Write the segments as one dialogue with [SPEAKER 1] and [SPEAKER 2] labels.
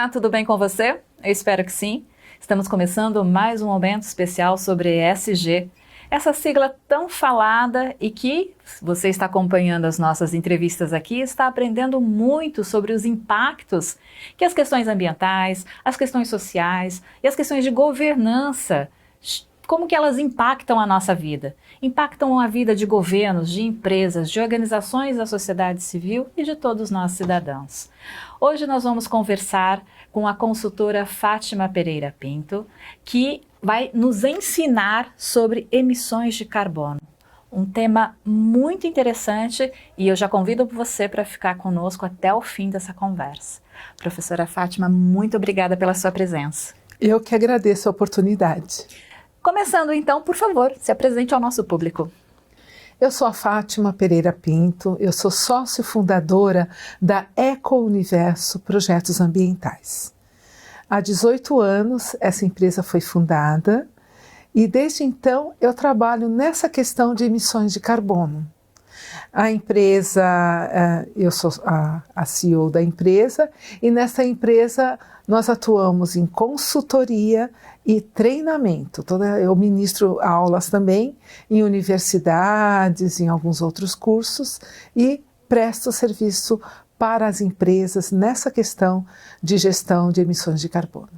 [SPEAKER 1] Olá, tudo bem com você? Eu espero que sim. Estamos começando mais um momento especial sobre ESG, essa sigla tão falada e que você está acompanhando as nossas entrevistas aqui, está aprendendo muito sobre os impactos que as questões ambientais, as questões sociais e as questões de governança, como que elas impactam a nossa vida. Impactam a vida de governos, de empresas, de organizações da sociedade civil e de todos nós cidadãos. Hoje nós vamos conversar com a consultora Fátima Pereira Pinto, que vai nos ensinar sobre emissões de carbono. Um tema muito interessante e eu já convido você para ficar conosco até o fim dessa conversa. Professora Fátima, muito obrigada pela sua presença.
[SPEAKER 2] Eu que agradeço a oportunidade.
[SPEAKER 1] Começando então, por favor, se apresente ao nosso público.
[SPEAKER 2] Eu sou a Fátima Pereira Pinto, eu sou sócio fundadora da Eco-Universo Projetos Ambientais. Há 18 anos essa empresa foi fundada e desde então eu trabalho nessa questão de emissões de carbono. A empresa, eu sou a CEO da empresa e nessa empresa nós atuamos em consultoria e treinamento. Eu ministro aulas também em universidades, em alguns outros cursos e presto serviço para as empresas nessa questão de gestão de emissões de carbono.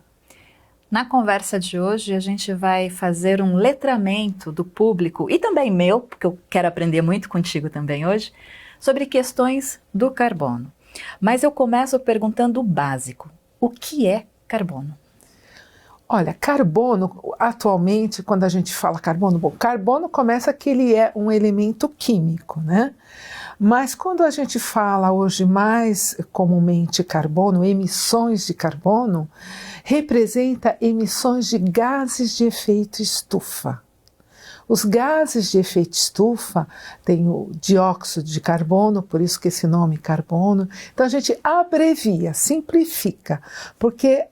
[SPEAKER 1] Na conversa de hoje, a gente vai fazer um letramento do público e também meu, porque eu quero aprender muito contigo também hoje, sobre questões do carbono. Mas eu começo perguntando o básico. O que é carbono?
[SPEAKER 2] Olha, carbono, atualmente, quando a gente fala carbono, carbono começa que ele é um elemento químico, né? Mas quando a gente fala hoje mais comumente carbono, emissões de carbono, representa emissões de gases de efeito estufa. Os gases de efeito estufa têm o dióxido de carbono, por isso que esse nome carbono. Então a gente abrevia, simplifica, porque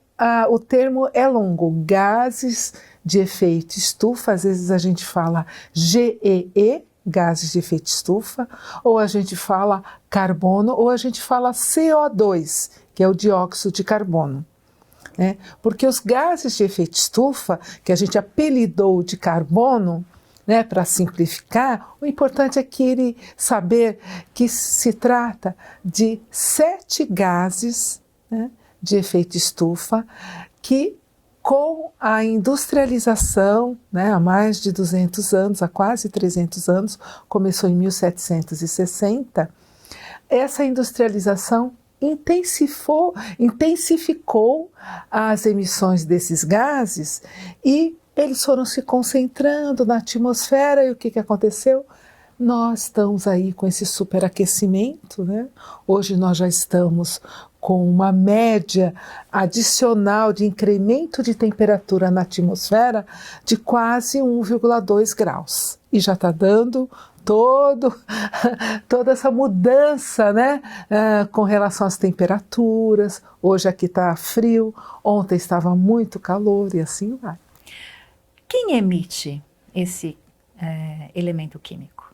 [SPEAKER 2] o termo é longo, gases de efeito estufa, às vezes a gente fala GEE, gases de efeito estufa, ou a gente fala carbono, ou a gente fala CO2, que é o dióxido de carbono. Porque os gases de efeito estufa, que a gente apelidou de carbono, para simplificar, o importante é que ele saber que se trata de 7 gases de efeito estufa que com a industrialização, há mais de 200 anos, há quase 300 anos, começou em 1760, essa industrialização intensificou as emissões desses gases e eles foram se concentrando na atmosfera e o que aconteceu? Nós estamos aí com esse superaquecimento, Hoje nós já estamos com uma média adicional de incremento de temperatura na atmosfera de quase 1,2 graus. E já está dando toda essa mudança, com relação às temperaturas. Hoje aqui está frio, ontem estava muito calor e assim vai.
[SPEAKER 1] Quem emite esse elemento químico?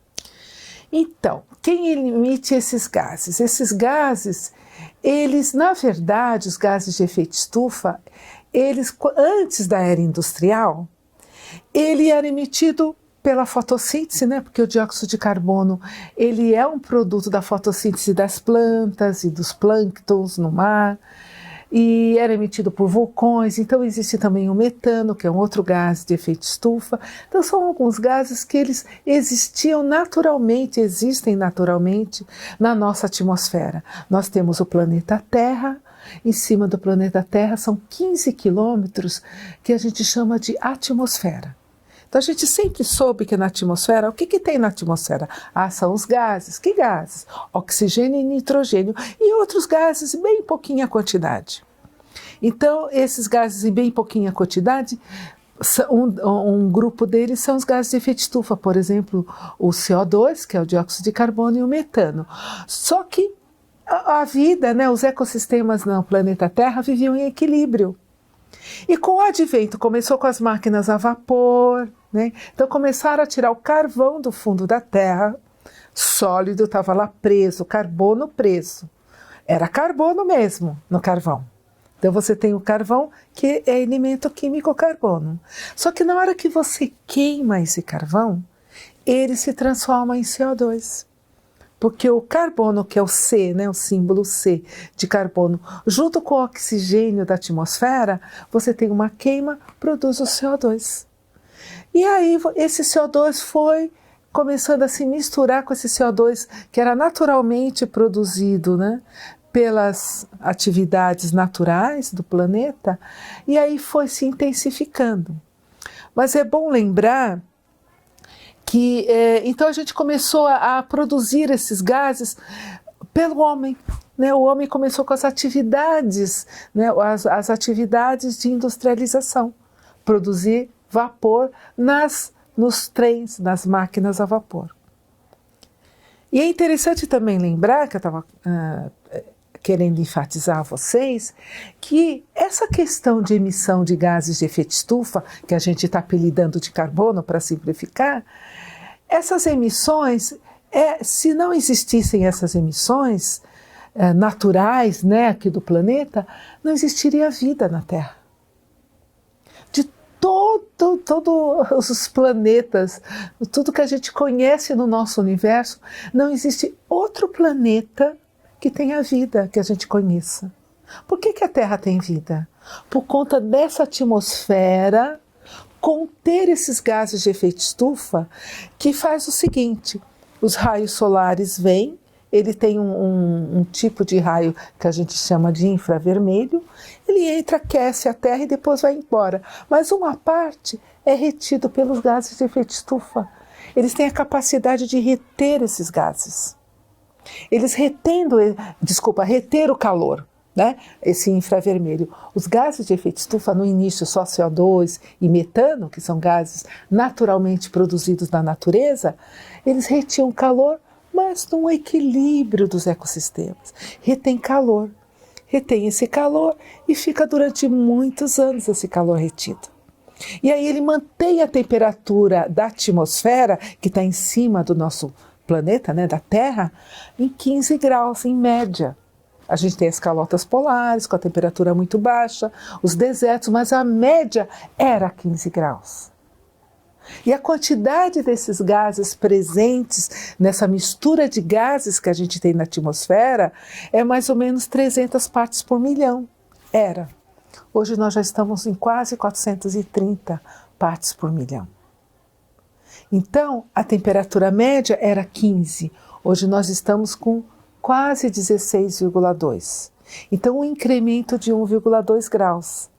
[SPEAKER 2] Então, quem emite esses gases? Esses gases, eles, na verdade, os gases de efeito estufa, eles, antes da era industrial, ele era emitido pela fotossíntese, porque o dióxido de carbono, ele é um produto da fotossíntese das plantas e dos plânctons no mar, e era emitido por vulcões. Então existe também o metano, que é um outro gás de efeito estufa. Então são alguns gases que eles existem naturalmente na nossa atmosfera. Nós temos o planeta Terra, em cima do planeta Terra são 15 quilômetros que a gente chama de atmosfera. Então a gente sempre soube que na atmosfera, o que tem na atmosfera? São os gases. Que gases? Oxigênio e nitrogênio e outros gases em bem pouquinha quantidade. Então esses gases em bem pouquinha quantidade, um grupo deles são os gases de efeito estufa, por exemplo, o CO2, que é o dióxido de carbono, e o metano. Só que a vida, os ecossistemas no planeta Terra viviam em equilíbrio. E com o advento, começou com as máquinas a vapor, então começaram a tirar o carvão do fundo da terra, sólido, estava lá preso, carbono preso. Era carbono mesmo no carvão. Então você tem o carvão, que é elemento químico carbono. Só que na hora que você queima esse carvão, ele se transforma em CO2. Porque o carbono, que é o C, né, o símbolo C de carbono, junto com o oxigênio da atmosfera, você tem uma queima, produz o CO2. E aí esse CO2 foi começando a se misturar com esse CO2 que era naturalmente produzido, né, pelas atividades naturais do planeta, e aí foi se intensificando. Mas é bom lembrar que então a gente começou a produzir esses gases pelo homem. Né? O homem começou com as atividades, né? as atividades de industrialização, produzir vapor nos trens, nas máquinas a vapor. E é interessante também lembrar, que eu estava querendo enfatizar a vocês, que essa questão de emissão de gases de efeito estufa, que a gente está apelidando de carbono para simplificar, essas emissões, se não existissem essas emissões naturais, né, aqui do planeta, não existiria vida na Terra. De todos os planetas, tudo que a gente conhece no nosso universo, não existe outro planeta que tenha vida, que a gente conheça. Por que a Terra tem vida? Por conta dessa atmosfera conter esses gases de efeito estufa, que faz o seguinte: os raios solares vêm, ele tem um tipo de raio que a gente chama de infravermelho, ele entra, aquece a Terra e depois vai embora. Mas uma parte é retido pelos gases de efeito estufa. Eles têm a capacidade de reter esses gases. Eles reter o calor, né? Esse infravermelho. Os gases de efeito estufa, no início só CO2 e metano, que são gases naturalmente produzidos na natureza, eles retiam calor, mas num equilíbrio dos ecossistemas. Retém calor, retém esse calor e fica durante muitos anos esse calor retido. E aí ele mantém a temperatura da atmosfera, que está em cima do nosso planeta, né, da Terra, em 15 graus, em média. A gente tem as calotas polares, com a temperatura muito baixa, os desertos, mas a média era 15 graus. E a quantidade desses gases presentes nessa mistura de gases que a gente tem na atmosfera é mais ou menos 300 partes por milhão. Era. Hoje nós já estamos em quase 430 partes por milhão. Então, a temperatura média era 15. Hoje nós estamos com quase 16,2. Então, um incremento de 1,2 graus.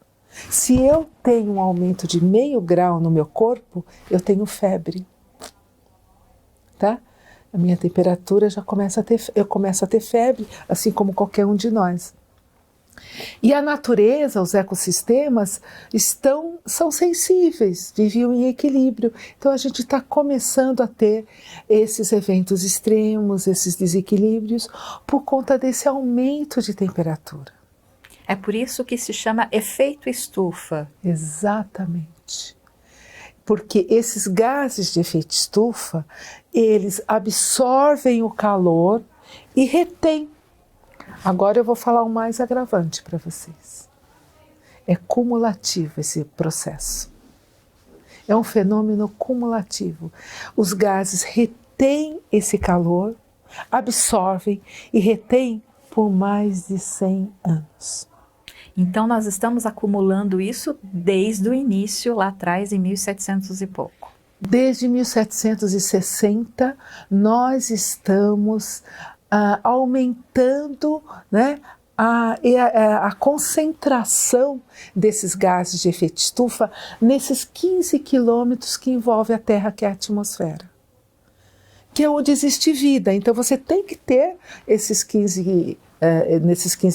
[SPEAKER 2] Se eu tenho um aumento de meio grau no meu corpo, eu tenho febre. Tá? A minha temperatura eu começo a ter febre, assim como qualquer um de nós. E a natureza, os ecossistemas, são sensíveis, viviam em equilíbrio. Então a gente está começando a ter esses eventos extremos, esses desequilíbrios, por conta desse aumento de temperatura.
[SPEAKER 1] É por isso que se chama efeito estufa.
[SPEAKER 2] Exatamente. Porque esses gases de efeito estufa, eles absorvem o calor e retêm. Agora eu vou falar o mais agravante para vocês. É cumulativo esse processo. É um fenômeno cumulativo. Os gases retêm esse calor, absorvem e retêm por mais de 100 anos.
[SPEAKER 1] Então nós estamos acumulando isso desde o início, lá atrás, em 1700 e pouco.
[SPEAKER 2] Desde 1760, nós estamos aumentando, né, a concentração desses gases de efeito estufa nesses 15 quilômetros que envolve a Terra, que é a atmosfera, que é onde existe vida. Então você tem que ter nesses 15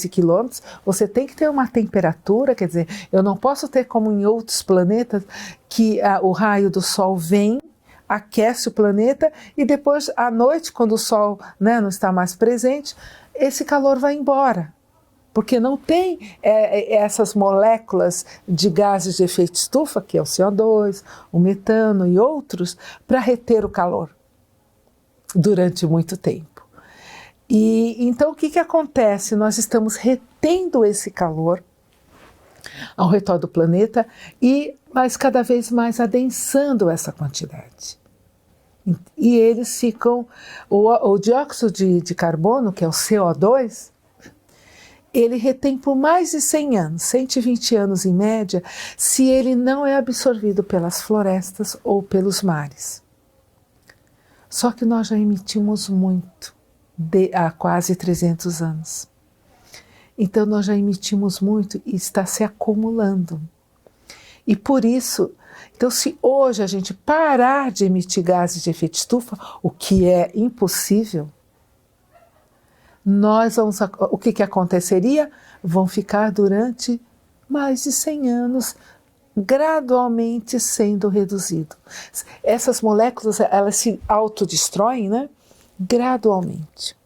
[SPEAKER 2] quilômetros, você tem que ter uma temperatura, quer dizer, eu não posso ter como em outros planetas que o raio do Sol vem, aquece o planeta e depois à noite, quando o Sol, né, não está mais presente, esse calor vai embora. Porque não tem essas moléculas de gases de efeito estufa, que é o CO2, o metano e outros, para reter o calor durante muito tempo. E então o que acontece? Nós estamos retendo esse calor ao redor do planeta, mas cada vez mais adensando essa quantidade. E eles ficam, o dióxido de carbono, que é o CO2, ele retém por mais de 100 anos, 120 anos em média, se ele não é absorvido pelas florestas ou pelos mares. Só que nós já emitimos muito há quase 300 anos. Então nós já emitimos muito e está se acumulando. E por isso, então se hoje a gente parar de emitir gases de efeito estufa, o que é impossível, o que aconteceria? Vão ficar durante mais de 100 anos gradualmente sendo reduzido. Essas moléculas, elas se autodestroem, né? Gradualmente.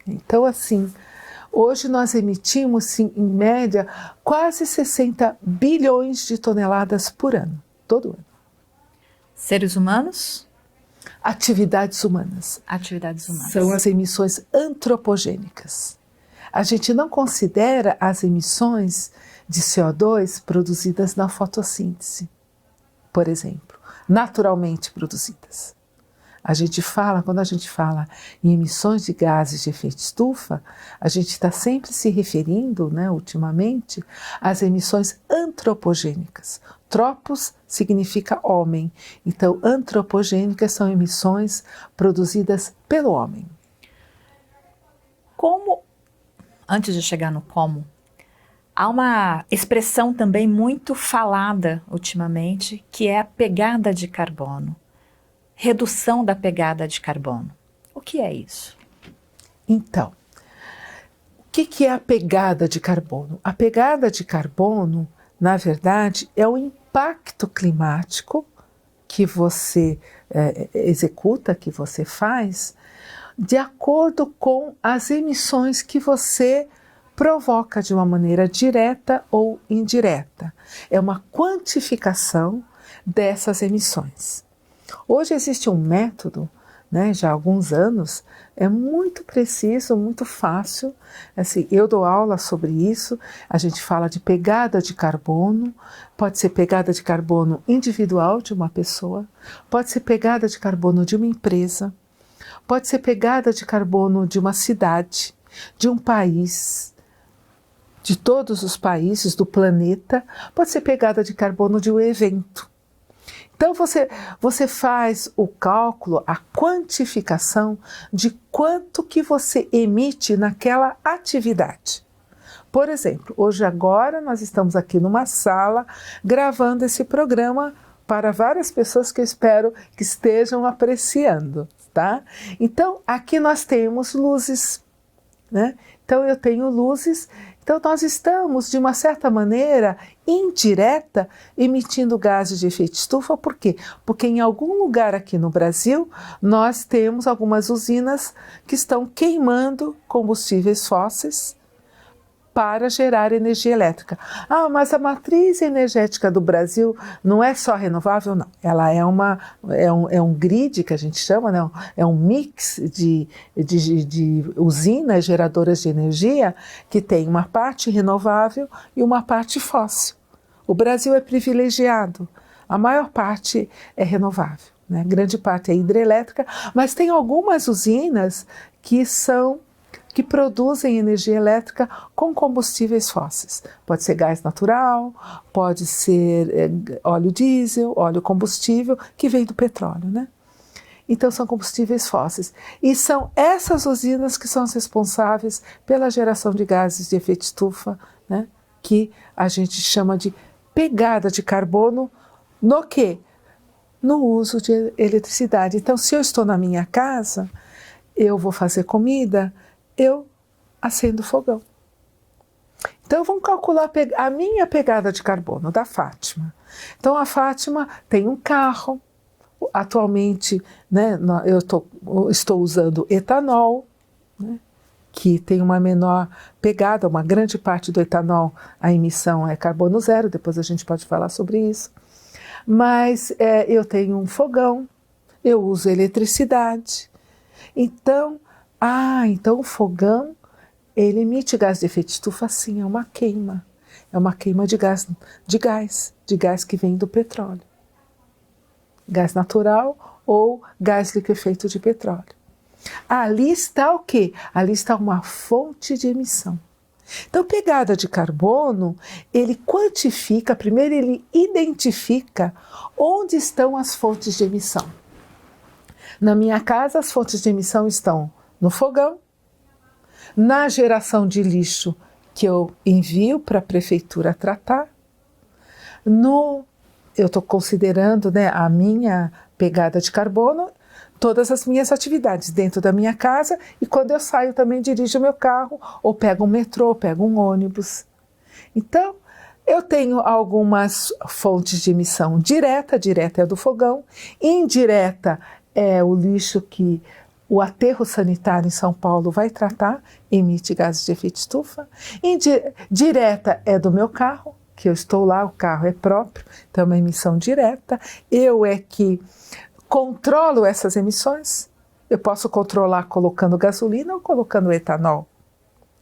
[SPEAKER 2] Então, assim, hoje nós emitimos, sim, em média, quase 60 bilhões de toneladas por ano, todo ano.
[SPEAKER 1] Seres humanos?
[SPEAKER 2] Atividades humanas.
[SPEAKER 1] Atividades humanas.
[SPEAKER 2] São as emissões antropogênicas. A gente não considera as emissões de CO2 produzidas na fotossíntese, por exemplo, naturalmente produzidas. Quando a gente fala em emissões de gases de efeito estufa, a gente está sempre se referindo, né, ultimamente, às emissões antropogênicas. Tropos significa homem, então antropogênicas são emissões produzidas pelo homem.
[SPEAKER 1] Antes de chegar no como, há uma expressão também muito falada ultimamente, que é a pegada de carbono. Redução da pegada de carbono. O que é isso?
[SPEAKER 2] Então, o que é a pegada de carbono? A pegada de carbono, na verdade, é o impacto climático que você executa, que você faz, de acordo com as emissões que você provoca de uma maneira direta ou indireta. É uma quantificação dessas emissões. Hoje existe um método, né, já há alguns anos, é muito preciso, muito fácil. Assim, eu dou aula sobre isso, a gente fala de pegada de carbono, pode ser pegada de carbono individual de uma pessoa, pode ser pegada de carbono de uma empresa, pode ser pegada de carbono de uma cidade, de um país, de todos os países do planeta, pode ser pegada de carbono de um evento. Então você faz o cálculo, a quantificação de quanto que você emite naquela atividade. Por exemplo, hoje agora nós estamos aqui numa sala gravando esse programa para várias pessoas que eu espero que estejam apreciando, tá? Então aqui nós temos luzes, né? Então eu tenho luzes. Então nós estamos, de uma certa maneira, indireta, emitindo gases de efeito estufa. Por quê? Porque em algum lugar aqui no Brasil, nós temos algumas usinas que estão queimando combustíveis fósseis para gerar energia elétrica. Ah, mas a matriz energética do Brasil não é só renovável? Não. Ela é um grid, que a gente chama, né? É um mix de usinas geradoras de energia que tem uma parte renovável e uma parte fóssil. O Brasil é privilegiado. A maior parte é renovável, né? Grande parte é hidrelétrica, mas tem algumas usinas que produzem energia elétrica com combustíveis fósseis. Pode ser gás natural, pode ser óleo diesel, óleo combustível, que vem do petróleo, né? Então são combustíveis fósseis. E são essas usinas que são as responsáveis pela geração de gases de efeito estufa, né? Que a gente chama de pegada de carbono no quê? No uso de eletricidade. Então, se eu estou na minha casa, eu vou fazer comida, eu acendo o fogão. Então vamos calcular a minha pegada de carbono da Fátima. Então a Fátima tem um carro, atualmente, né, eu estou usando etanol, né, que tem uma menor pegada, uma grande parte do etanol, a emissão é carbono zero, depois a gente pode falar sobre isso. Mas eu tenho um fogão, eu uso eletricidade. Então o fogão, ele emite gás de efeito estufa, sim, é uma queima. é uma queima de gás que vem do petróleo. Gás natural ou gás liquefeito de petróleo. Ali está o quê? Ali está uma fonte de emissão. Então, pegada de carbono, ele quantifica, primeiro ele identifica onde estão as fontes de emissão. Na minha casa, as fontes de emissão estão no fogão, na geração de lixo que eu envio para a prefeitura tratar, eu estou considerando, né, a minha pegada de carbono, todas as minhas atividades dentro da minha casa, e quando eu saio também dirijo o meu carro, ou pego um metrô, ou pego um ônibus. Então, eu tenho algumas fontes de emissão direta é do fogão, indireta é o lixo que o aterro sanitário em São Paulo vai tratar, emite gases de efeito estufa. Direta é do meu carro, que eu estou lá, o carro é próprio, então é uma emissão direta. Eu é que controlo essas emissões. Eu posso controlar colocando gasolina ou colocando etanol.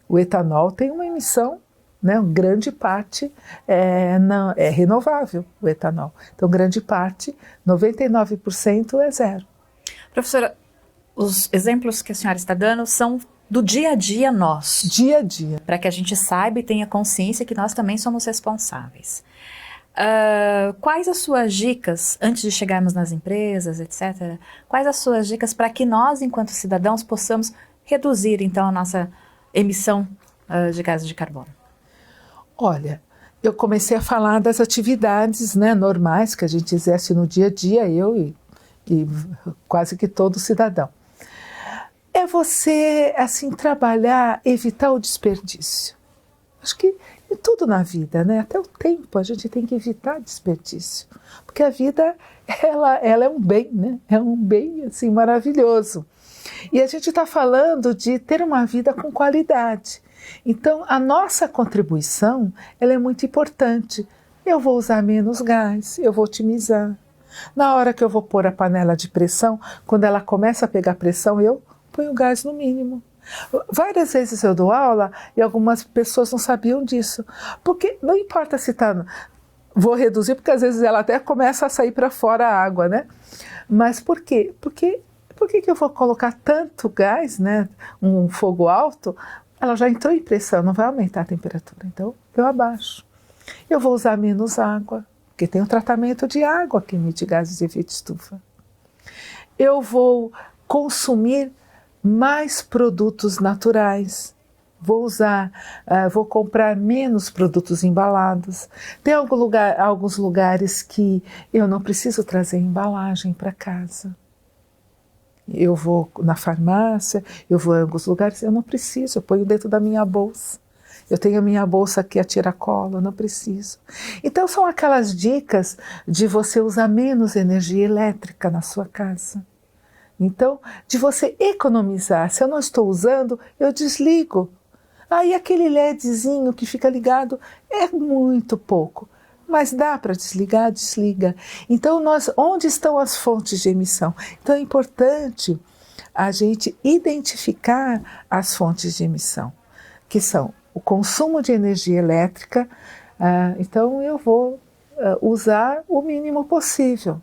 [SPEAKER 2] O etanol tem uma emissão, né, grande parte é renovável, o etanol. Então, grande parte, 99% é zero.
[SPEAKER 1] Professora, os exemplos que a senhora está dando são do dia a dia nosso.
[SPEAKER 2] Dia a dia.
[SPEAKER 1] Para que a gente saiba e tenha consciência que nós também somos responsáveis. Quais as suas dicas, antes de chegarmos nas empresas, etc., quais as suas dicas para que nós, enquanto cidadãos, possamos reduzir, então, a nossa emissão de gases de carbono?
[SPEAKER 2] Olha, eu comecei a falar das atividades, né, normais que a gente exerce no dia a dia, eu e quase que todo cidadão. É você, assim, trabalhar, evitar o desperdício. Acho que em tudo na vida, né? Até o tempo a gente tem que evitar desperdício. Porque a vida, ela é um bem, né? É um bem, assim, maravilhoso. E a gente está falando de ter uma vida com qualidade. Então, a nossa contribuição, ela é muito importante. Eu vou usar menos gás, eu vou otimizar. Na hora que eu vou pôr a panela de pressão, quando ela começa a pegar pressão, eu ponho o gás no mínimo. Várias vezes eu dou aula e algumas pessoas não sabiam disso. Porque não importa se está... Vou reduzir, porque às vezes ela até começa a sair para fora a água, né? Mas por quê? Por que eu vou colocar tanto gás, né? Um fogo alto, ela já entrou em pressão, não vai aumentar a temperatura. Então, eu abaixo. Eu vou usar menos água, porque tem um tratamento de água que emite gases de efeito estufa. Eu vou consumir mais produtos naturais. Vou comprar menos produtos embalados. Tem alguns lugares que eu não preciso trazer embalagem para casa. Eu vou na farmácia, eu vou em alguns lugares, eu não preciso, eu ponho dentro da minha bolsa. Eu tenho a minha bolsa aqui a tiracolo, eu não preciso. Então são aquelas dicas de você usar menos energia elétrica na sua casa. Então, de você economizar. Se eu não estou usando, eu desligo. E aquele LEDzinho que fica ligado é muito pouco. Mas dá para desligar, desliga. Então, onde estão as fontes de emissão? Então, é importante a gente identificar as fontes de emissão, que são o consumo de energia elétrica. Então, eu vou usar o mínimo possível.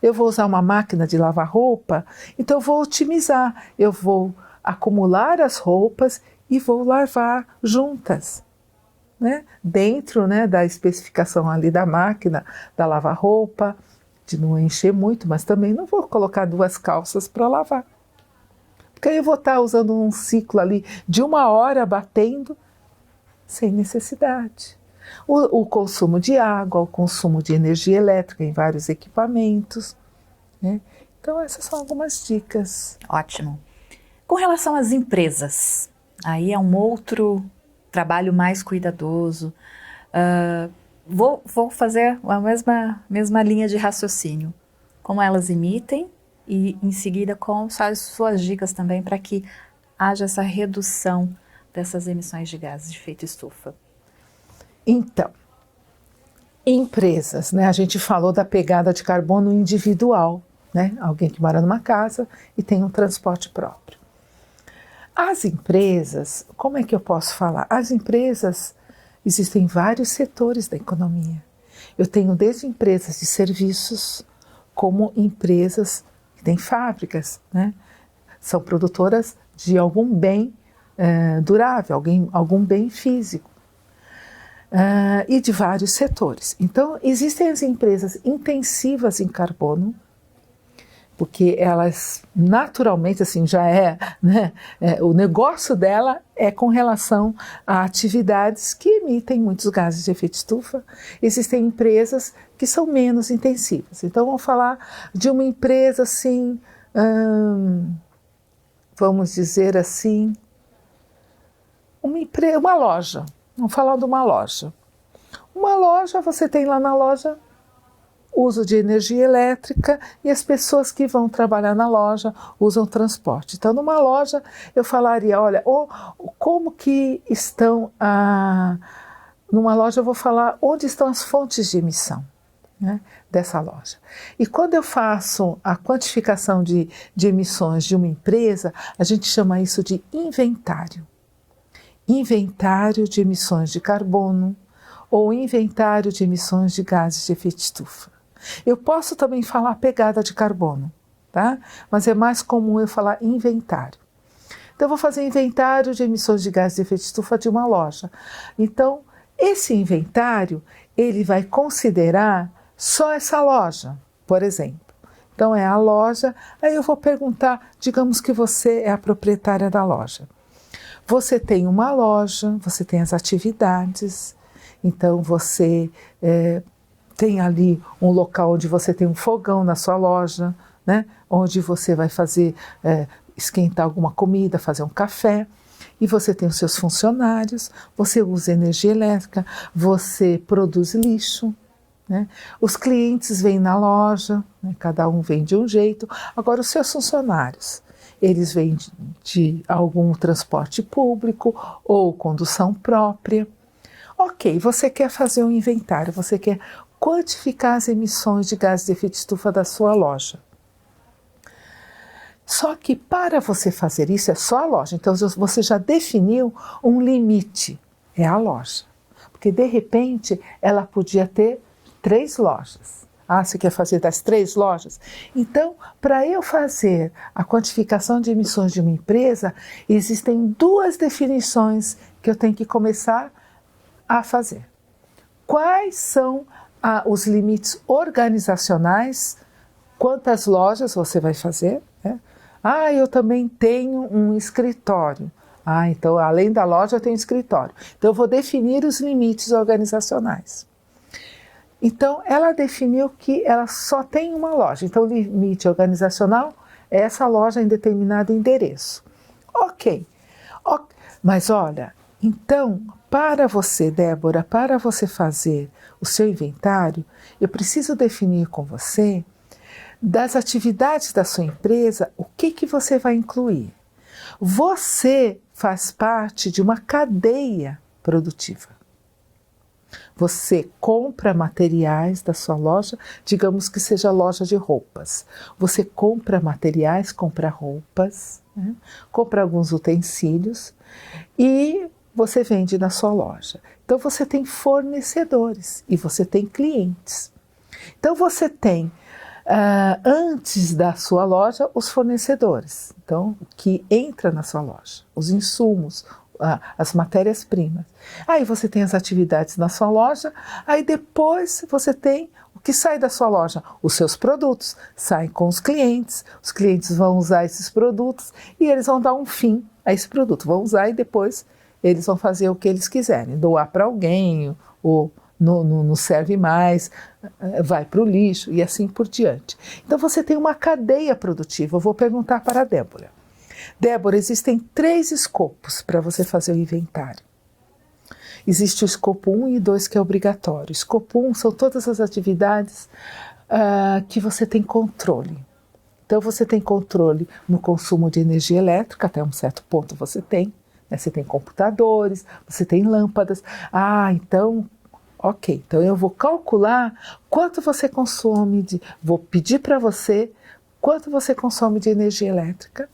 [SPEAKER 2] Eu vou usar uma máquina de lavar roupa, então eu vou otimizar. Eu vou acumular as roupas e vou lavar juntas, né? Dentro, né, da especificação ali da máquina, da lavar-roupa, de não encher muito, mas também não vou colocar 2 calças para lavar. Porque aí eu vou estar usando um ciclo ali de 1 hora batendo sem necessidade. O consumo de água, o consumo de energia elétrica em vários equipamentos, né? Então essas são algumas dicas.
[SPEAKER 1] Ótimo. Com relação às empresas, aí é um outro trabalho mais cuidadoso. Vou fazer a mesma linha de raciocínio. Como elas emitem e em seguida com as suas dicas também para que haja essa redução dessas emissões de gases de efeito estufa.
[SPEAKER 2] Então, empresas, né? A gente falou da pegada de carbono individual, né? Alguém que mora numa casa e tem um transporte próprio. As empresas, como é que eu posso falar? As empresas, existem vários setores da economia. Eu tenho desde empresas de serviços, como empresas que têm fábricas, né? São produtoras de algum bem durável, algum bem físico. E de vários setores. Então, existem as empresas intensivas em carbono, porque elas naturalmente, assim, né, o negócio dela é com relação a atividades que emitem muitos gases de efeito estufa. Existem empresas que são menos intensivas. Então, vamos falar de uma empresa assim, vamos dizer assim, uma loja. Vamos falar de uma loja. Uma loja, você tem lá na loja uso de energia elétrica e as pessoas que vão trabalhar na loja usam transporte. Então, numa loja, eu falaria, olha, como que estão, numa loja eu vou falar onde estão as fontes de emissão, né, dessa loja. E quando eu faço a quantificação de emissões de uma empresa, a gente chama isso de inventário. Inventário de emissões de carbono ou inventário de emissões de gases de efeito estufa. Eu posso também falar pegada de carbono, tá? Mas é mais comum eu falar inventário. Então, eu vou fazer inventário de emissões de gases de efeito estufa de uma loja. Então, esse inventário, ele vai considerar só essa loja, por exemplo. Então, é a loja, aí eu vou perguntar, digamos que você é a proprietária da loja. Você tem uma loja, você tem as atividades, então você tem ali um local onde você tem um fogão na sua loja, né? Onde você vai fazer, esquentar alguma comida, fazer um café, e você tem os seus funcionários, você usa energia elétrica, você produz lixo, né? Os clientes vêm na loja, né? Cada um vem de um jeito. Agora, os seus funcionários, eles vêm de algum transporte público ou condução própria. Ok, você quer fazer um inventário, você quer quantificar as emissões de gases de efeito estufa da sua loja. Só que para você fazer isso é só a loja, então você já definiu um limite, é a loja. Porque de repente ela podia ter 3 lojas. Ah, você quer fazer das 3 lojas? Então, para eu fazer a quantificação de emissões de uma empresa, existem 2 definições que eu tenho que começar a fazer. Quais são os limites organizacionais? Quantas lojas você vai fazer? Né? Eu também tenho um escritório. Então, além da loja, eu tenho escritório. Então, eu vou definir os limites organizacionais. Então, ela definiu que ela só tem uma loja. Então, o limite organizacional é essa loja em determinado endereço. Ok. Mas olha, então, para você, Débora, para você fazer o seu inventário, eu preciso definir com você, das atividades da sua empresa, o que você vai incluir. Você faz parte de uma cadeia produtiva. Você compra materiais da sua loja, digamos que seja loja de roupas. Você compra materiais, compra roupas, né? Compra alguns utensílios e você vende na sua loja. Então você tem fornecedores e você tem clientes. Então você tem, antes da sua loja, os fornecedores. Então, o que entra na sua loja, os insumos, as matérias-primas. Aí você tem as atividades na sua loja, aí depois você tem o que sai da sua loja, os seus produtos, saem com os clientes vão usar esses produtos e eles vão dar um fim a esse produto, vão usar e depois eles vão fazer o que eles quiserem, doar para alguém, ou não serve mais, vai para o lixo e assim por diante. Então você tem uma cadeia produtiva. Eu vou perguntar para a Débora. Débora, existem 3 escopos para você fazer o inventário. Existe o escopo 1 e 2 que é obrigatório. Escopo 1 são todas as atividades que você tem controle. Então você tem controle no consumo de energia elétrica, até um certo ponto você tem. Né? Você tem computadores, você tem lâmpadas. Então, ok. Então eu vou calcular quanto você consome, vou pedir para você quanto você consome de energia elétrica.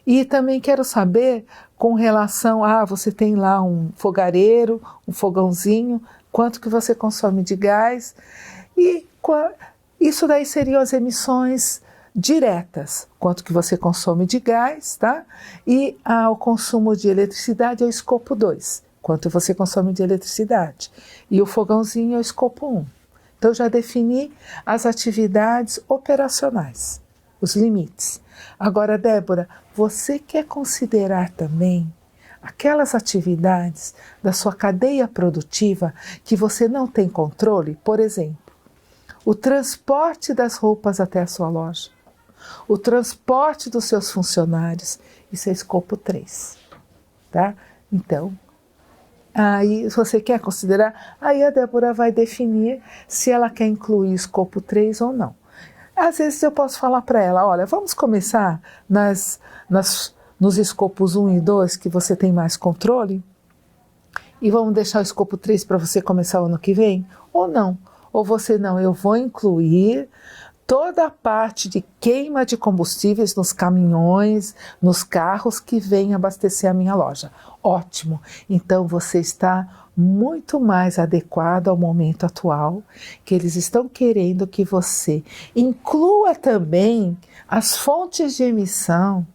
[SPEAKER 2] E também quero saber, com relação a, você tem lá um fogareiro, um fogãozinho, quanto que você consome de gás, e isso daí seriam as emissões diretas, quanto que você consome de gás, tá? E o consumo de eletricidade é o escopo 2, quanto você consome de eletricidade. E o fogãozinho é o escopo 1. Então já defini as atividades operacionais, os limites. Agora, Débora, você quer considerar também aquelas atividades da sua cadeia produtiva que você não tem controle? Por exemplo, o transporte das roupas até a sua loja, o transporte dos seus funcionários, isso é escopo 3, tá? Então, aí, se você quer considerar, aí a Débora vai definir se ela quer incluir escopo 3 ou não. Às vezes eu posso falar para ela, olha, vamos começar nos escopos 1 e 2, que você tem mais controle, e vamos deixar o escopo 3 para você começar o ano que vem? Ou não? Ou você não, eu vou incluir toda a parte de queima de combustíveis nos caminhões, nos carros que vêm abastecer a minha loja. Ótimo! Então você está muito mais adequado ao momento atual, que eles estão querendo que você inclua também as fontes de emissão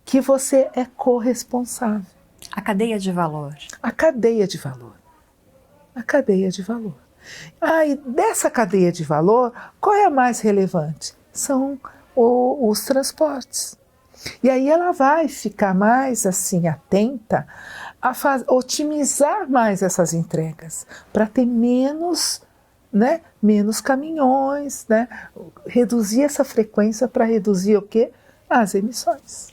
[SPEAKER 2] que você é corresponsável.
[SPEAKER 1] A cadeia de valor.
[SPEAKER 2] A cadeia de valor. A cadeia de valor. E dessa cadeia de valor, qual é a mais relevante? São os transportes. E aí ela vai ficar mais assim atenta a otimizar mais essas entregas, para ter menos caminhões, né? Reduzir essa frequência para reduzir o quê? As emissões.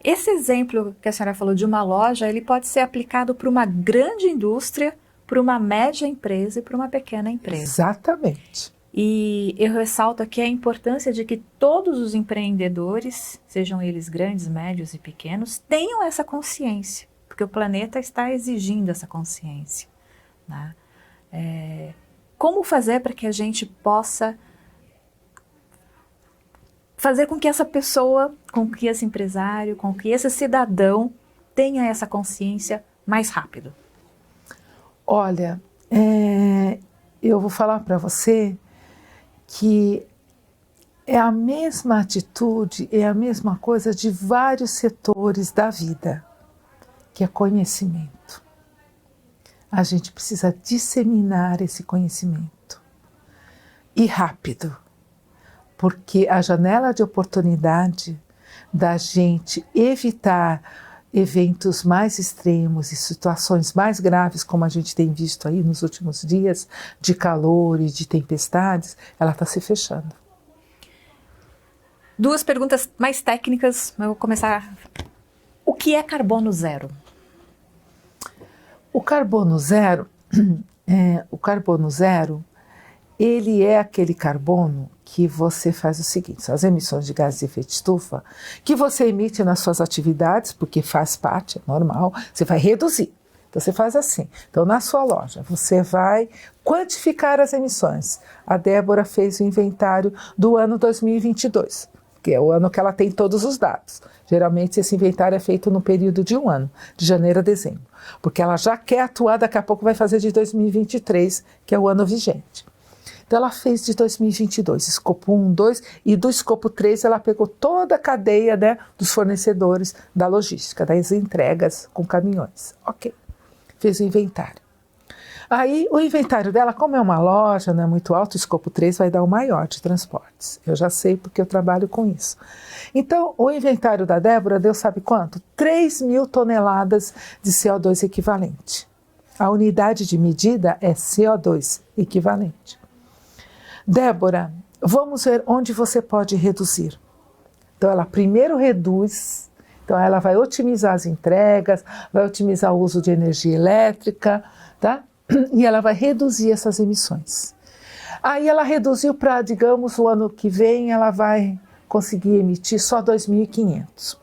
[SPEAKER 1] Esse exemplo que a senhora falou de uma loja, ele pode ser aplicado para uma grande indústria, para uma média empresa e para uma pequena empresa.
[SPEAKER 2] Exatamente.
[SPEAKER 1] E eu ressalto aqui a importância de que todos os empreendedores, sejam eles grandes, médios e pequenos, tenham essa consciência, porque o planeta está exigindo essa consciência, né? Como fazer para que a gente possa fazer com que essa pessoa, com que esse empresário, com que esse cidadão tenha essa consciência mais rápido?
[SPEAKER 2] Olha, eu vou falar para você que é a mesma atitude, é a mesma coisa de vários setores da vida, que é conhecimento. A gente precisa disseminar esse conhecimento. E rápido, porque a janela de oportunidade da gente evitar eventos mais extremos e situações mais graves, como a gente tem visto aí nos últimos dias, de calor e de tempestades, ela está se fechando.
[SPEAKER 1] Duas perguntas mais técnicas, eu vou começar. O que é carbono zero?
[SPEAKER 2] O carbono zero, ele é aquele carbono que você faz o seguinte, são as emissões de gases de efeito estufa, que você emite nas suas atividades, porque faz parte, é normal, você vai reduzir. Então você faz assim, então na sua loja você vai quantificar as emissões. A Débora fez o inventário do ano 2022, que é o ano que ela tem todos os dados. Geralmente esse inventário é feito no período de um ano, de janeiro a dezembro, porque ela já quer atuar, daqui a pouco vai fazer de 2023, que é o ano vigente. Então ela fez de 2022, escopo 1, 2, e do escopo 3 ela pegou toda a cadeia, né, dos fornecedores da logística, das entregas com caminhões. Ok, fez o inventário. Aí o inventário dela, como é uma loja, não é muito alto, o escopo 3 vai dar o maior de transportes. Eu já sei porque eu trabalho com isso. Então o inventário da Débora deu sabe quanto? 3.000 toneladas de CO2 equivalente. A unidade de medida é CO2 equivalente. Débora, vamos ver onde você pode reduzir. Então ela primeiro reduz, então ela vai otimizar as entregas, vai otimizar o uso de energia elétrica, tá? E ela vai reduzir essas emissões. Aí ela reduziu para, digamos, o ano que vem ela vai conseguir emitir só 2.500.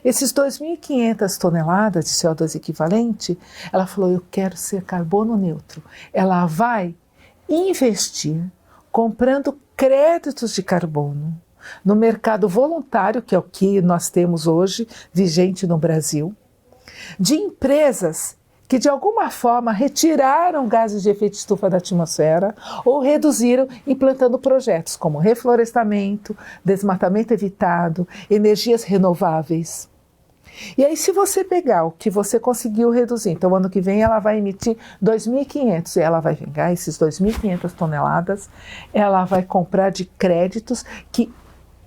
[SPEAKER 2] Esses 2.500 toneladas de CO2 equivalente, ela falou, eu quero ser carbono neutro. Ela vai investir comprando créditos de carbono no mercado voluntário, que é o que nós temos hoje vigente no Brasil, de empresas que de alguma forma retiraram gases de efeito estufa da atmosfera ou reduziram implantando projetos como reflorestamento, desmatamento evitado, energias renováveis. E aí, se você pegar o que você conseguiu reduzir, então ano que vem ela vai emitir 2.500 e ela vai pegar esses 2.500 toneladas, ela vai comprar de créditos que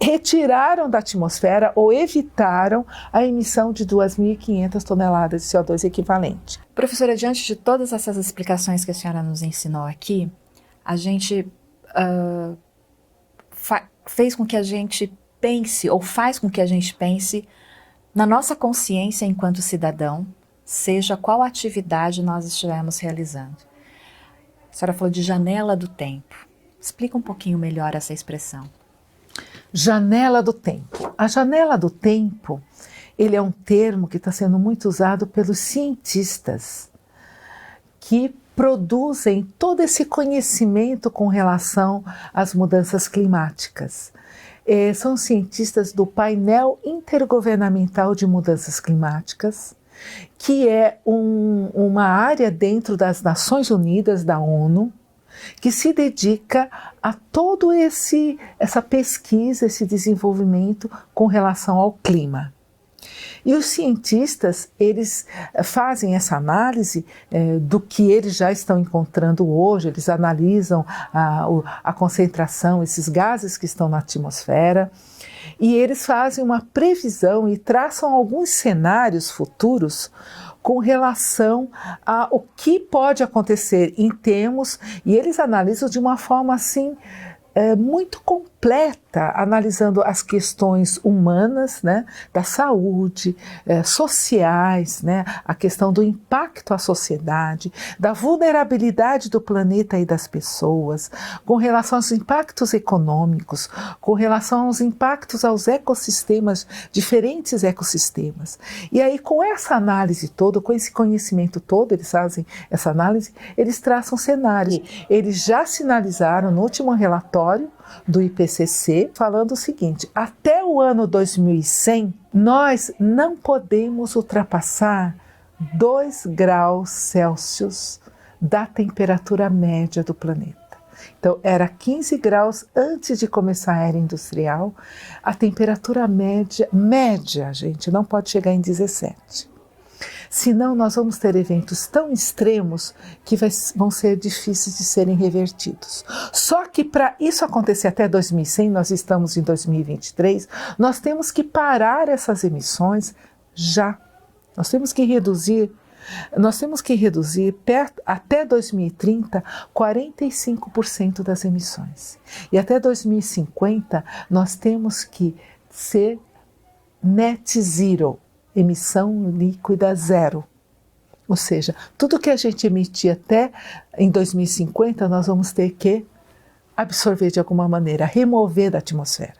[SPEAKER 2] retiraram da atmosfera ou evitaram a emissão de 2.500 toneladas de CO2 equivalente.
[SPEAKER 1] Professora, diante de todas essas explicações que a senhora nos ensinou aqui, a gente fez com que a gente pense, ou faz com que a gente pense na nossa consciência enquanto cidadão, seja qual atividade nós estivermos realizando. A senhora falou de janela do tempo. Explica um pouquinho melhor essa expressão.
[SPEAKER 2] Janela do tempo. A janela do tempo, ele é um termo que está sendo muito usado pelos cientistas que produzem todo esse conhecimento com relação às mudanças climáticas. São cientistas do Painel Intergovernamental de Mudanças Climáticas, que é uma área dentro das Nações Unidas, da ONU, que se dedica a todo essa pesquisa, esse desenvolvimento com relação ao clima. E os cientistas, eles fazem essa análise do que eles já estão encontrando hoje, eles analisam a concentração, esses gases que estão na atmosfera, e eles fazem uma previsão e traçam alguns cenários futuros com relação ao que pode acontecer em termos, e eles analisam de uma forma assim, muito completa, analisando as questões humanas, né, da saúde, sociais, né, a questão do impacto à sociedade, da vulnerabilidade do planeta e das pessoas, com relação aos impactos econômicos, com relação aos impactos aos ecossistemas, diferentes ecossistemas. E aí, com essa análise toda, com esse conhecimento todo, eles fazem essa análise, eles traçam cenários. Eles já sinalizaram no último relatório do IPCC, falando o seguinte: até o ano 2100, nós não podemos ultrapassar 2 graus Celsius da temperatura média do planeta. Então, era 15 graus antes de começar a era industrial. A temperatura média, gente, não pode chegar em 17. Senão nós vamos ter eventos tão extremos que vão ser difíceis de serem revertidos. Só que para isso acontecer até 2100, nós estamos em 2023, nós temos que parar essas emissões já. Nós temos que reduzir até 2030 45% das emissões. E até 2050 nós temos que ser net zero. Emissão líquida zero. Ou seja, tudo que a gente emitir até em 2050, nós vamos ter que absorver de alguma maneira, remover da atmosfera.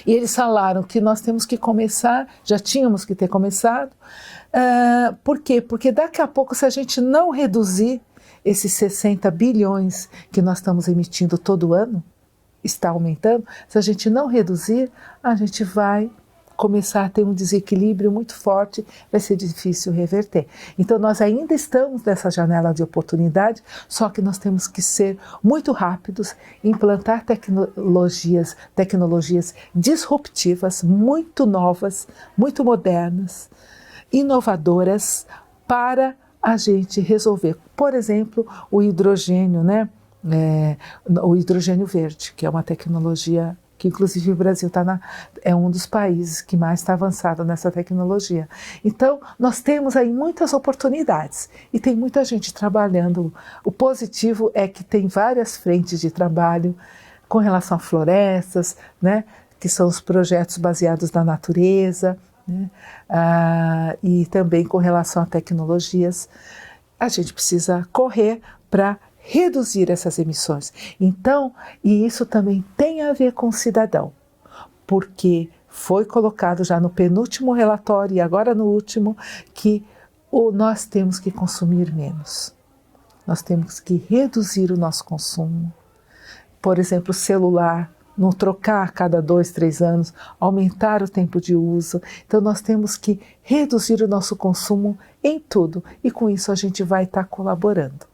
[SPEAKER 2] E eles falaram que nós temos que começar, já tínhamos que ter começado. Por quê? Porque daqui a pouco, se a gente não reduzir esses 60 bilhões que nós estamos emitindo todo ano, está aumentando, se a gente não reduzir, a gente vai começar a ter um desequilíbrio muito forte, vai ser difícil reverter. Então nós ainda estamos nessa janela de oportunidade, só que nós temos que ser muito rápidos, implantar tecnologias disruptivas, muito novas, muito modernas, inovadoras, para a gente resolver, por exemplo, o hidrogênio, né? O hidrogênio verde, que é uma tecnologia que inclusive o Brasil é um dos países que mais está avançado nessa tecnologia. Então, nós temos aí muitas oportunidades e tem muita gente trabalhando. O positivo é que tem várias frentes de trabalho com relação a florestas, né, que são os projetos baseados na natureza, né, e também com relação a tecnologias. A gente precisa correr para reduzir essas emissões. Então, e isso também tem a ver com o cidadão, porque foi colocado já no penúltimo relatório e agora no último que nós temos que consumir menos. Nós temos que reduzir o nosso consumo. Por exemplo, o celular, não trocar a cada 2, 3 anos, aumentar o tempo de uso. Então nós temos que reduzir o nosso consumo em tudo e com isso a gente vai estar colaborando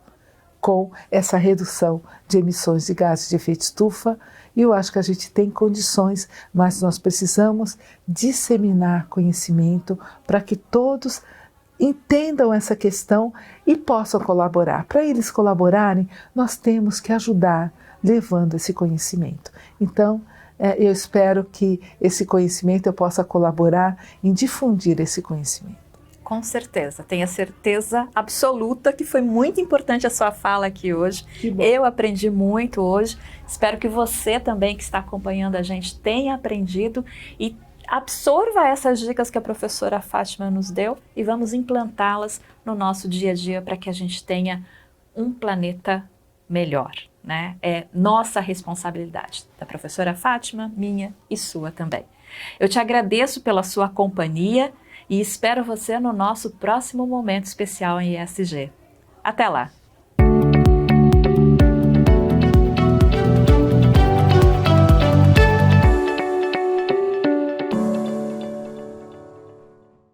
[SPEAKER 2] com essa redução de emissões de gases de efeito estufa. E eu acho que a gente tem condições, mas nós precisamos disseminar conhecimento para que todos entendam essa questão e possam colaborar. Para eles colaborarem, nós temos que ajudar levando esse conhecimento. Então, eu espero que esse conhecimento eu possa colaborar em difundir esse conhecimento.
[SPEAKER 1] Com certeza, tenho a certeza absoluta que foi muito importante a sua fala aqui hoje. Eu aprendi muito hoje, espero que você também que está acompanhando a gente tenha aprendido e absorva essas dicas que a professora Fátima nos deu e vamos implantá-las no nosso dia a dia para que a gente tenha um planeta melhor, né? É nossa responsabilidade, da professora Fátima, minha e sua também. Eu te agradeço pela sua companhia e espero você no nosso próximo momento especial em ESG. Até lá!